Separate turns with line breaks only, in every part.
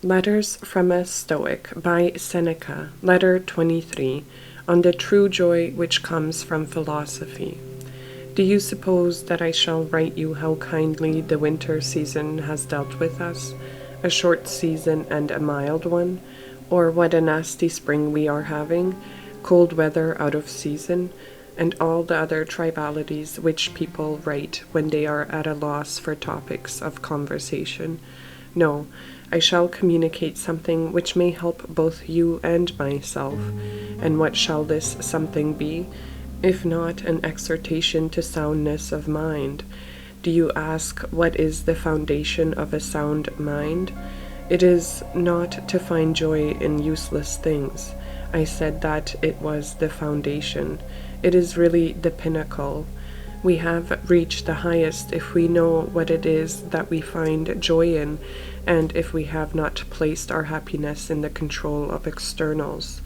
Letters from a Stoic by Seneca, Letter 23, on the true joy which comes from philosophy. Do you suppose that I shall write you how kindly the winter season has dealt with us, a short season and a mild one, or what a nasty spring we are having, cold weather out of season, and all the other trivialities which people write when they are at a loss for topics of conversation? No, I shall communicate something which may help both you and myself. And what shall this something be, if not an exhortation to soundness of mind? Do you ask what is the foundation of a sound mind? It is not to find joy in useless things. I said that it was the foundation. It is really the pinnacle. We have reached the highest if we know what it is that we find joy in, and if we have not placed our happiness in the control of externals.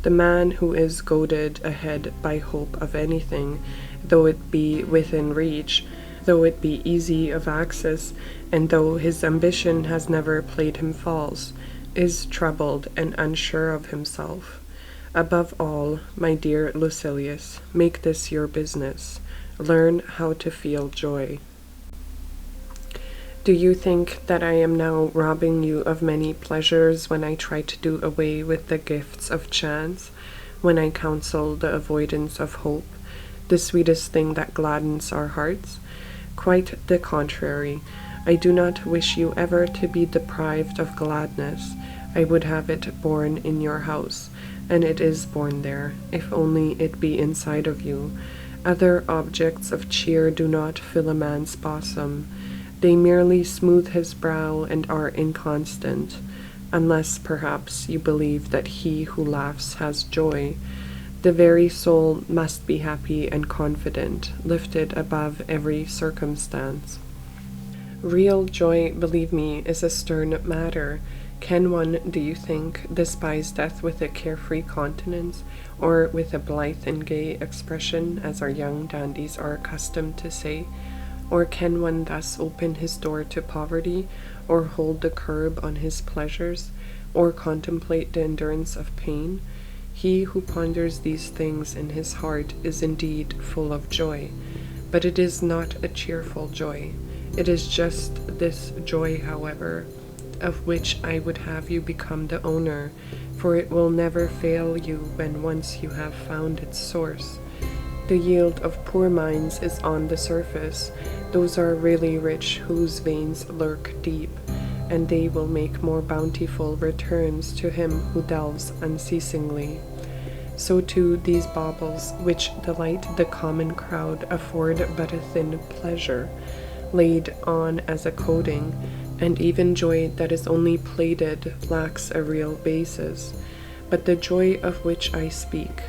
The man who is goaded ahead by hope of anything, though it be within reach, though it be easy of access, and though his ambition has never played him false, is troubled and unsure of himself. Above all, my dear Lucilius, make this your business. Learn how to feel joy. Do you think that I am now robbing you of many pleasures when I try to do away with the gifts of chance, when I counsel the avoidance of hope, the sweetest thing that gladdens our hearts? Quite the contrary. I do not wish you ever to be deprived of gladness. I would have it born in your house, and it is born there, if only it be inside of you. Other objects of cheer do not fill a man's bosom. They merely smooth his brow and are inconstant, unless perhaps you believe that he who laughs has joy. The very soul must be happy and confident, lifted above every circumstance. Real joy, believe me, is a stern matter. Can one, do you think, despise death with a carefree countenance, or with a blithe and gay expression, as our young dandies are accustomed to say? Or can one thus open his door to poverty, or hold the curb on his pleasures, or contemplate the endurance of pain? He who ponders these things in his heart is indeed full of joy, but it is not a cheerful joy. It is just this joy, however, of which I would have you become the owner, for it will never fail you when once you have found its source. The yield of poor minds is on the surface. Those are really rich whose veins lurk deep, and they will make more bountiful returns to him who delves unceasingly. So too these baubles, which delight the common crowd, afford but a thin pleasure, laid on as a coating, and even joy that is only plated lacks a real basis. But the joy of which I speak,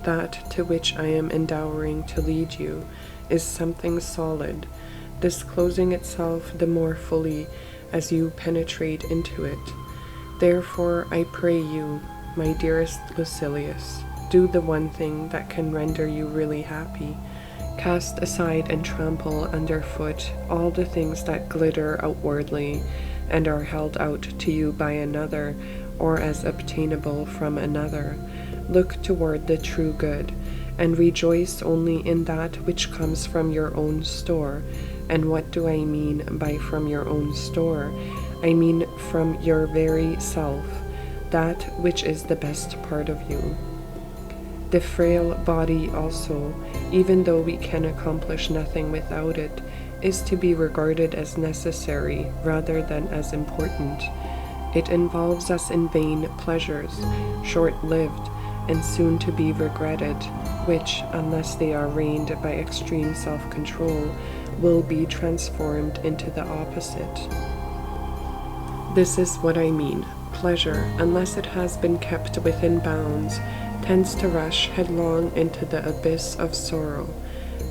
that to which I am endowing to lead you, is something solid, disclosing itself the more fully as you penetrate into it. Therefore I pray you, my dearest Lucilius, do the one thing that can render you really happy. Cast aside and trample underfoot all the things that glitter outwardly and are held out to you by another, or as obtainable from another. Look toward the true good, and rejoice only in that which comes from your own store. And what do I mean by from your own store? I mean from your very self, that which is the best part of you. The frail body also, even though we can accomplish nothing without it, is to be regarded as necessary rather than as important. It involves us in vain pleasures, short-lived, and soon to be regretted, which, unless they are reined by extreme self-control, will be transformed into the opposite. This is what I mean. Pleasure, unless it has been kept within bounds, tends to rush headlong into the abyss of sorrow.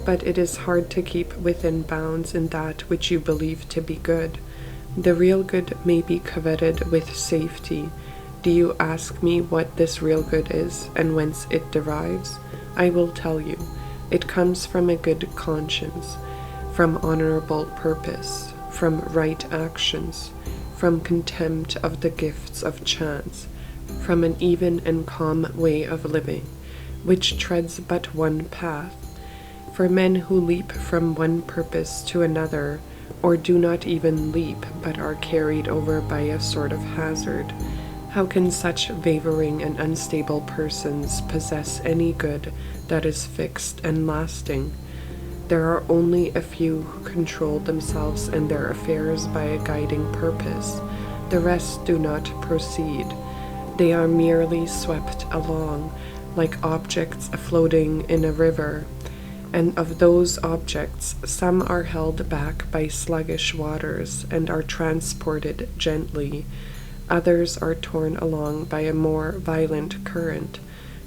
But it is hard to keep within bounds in that which you believe to be good. The real good may be coveted with safety. Do you ask me what this real good is, and whence it derives? I will tell you. It comes from a good conscience, from honorable purpose, from right actions, from contempt of the gifts of chance, from an even and calm way of living, which treads but one path. For men who leap from one purpose to another, or do not even leap, but are carried over by a sort of hazard, how can such wavering and unstable persons possess any good that is fixed and lasting? There are only a few who control themselves and their affairs by a guiding purpose. The rest do not proceed. They are merely swept along, like objects floating in a river. And of those objects, some are held back by sluggish waters and are transported gently. Others are torn along by a more violent current.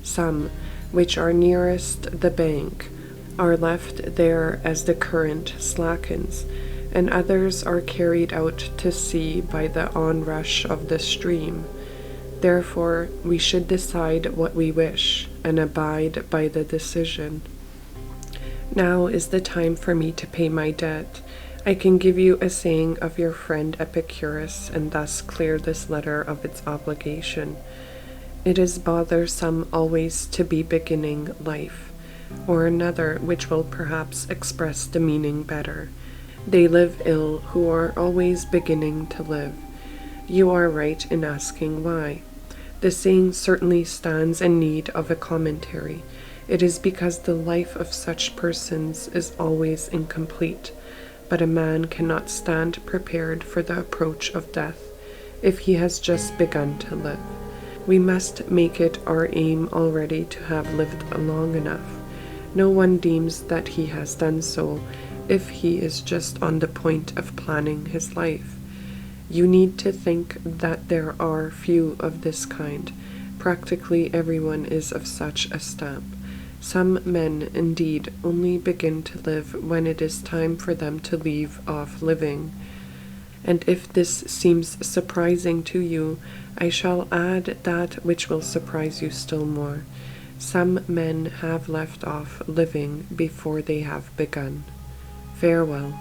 Some, which are nearest the bank, are left there as the current slackens, and others are carried out to sea by the onrush of the stream. Therefore, we should decide what we wish, and abide by the decision. Now is the time for me to pay my debt. I can give you a saying of your friend Epicurus, and thus clear this letter of its obligation. It is bothersome always to be beginning life, or another which will perhaps express the meaning better. They live ill who are always beginning to live. You are right in asking why. The saying certainly stands in need of a commentary. It is because the life of such persons is always incomplete, but a man cannot stand prepared for the approach of death if he has just begun to live. We must make it our aim already to have lived long enough. No one deems that he has done so if he is just on the point of planning his life. You need to think that there are few of this kind. Practically everyone is of such a stamp. Some men, indeed, only begin to live when it is time for them to leave off living. And if this seems surprising to you, I shall add that which will surprise you still more. Some men have left off living before they have begun. Farewell.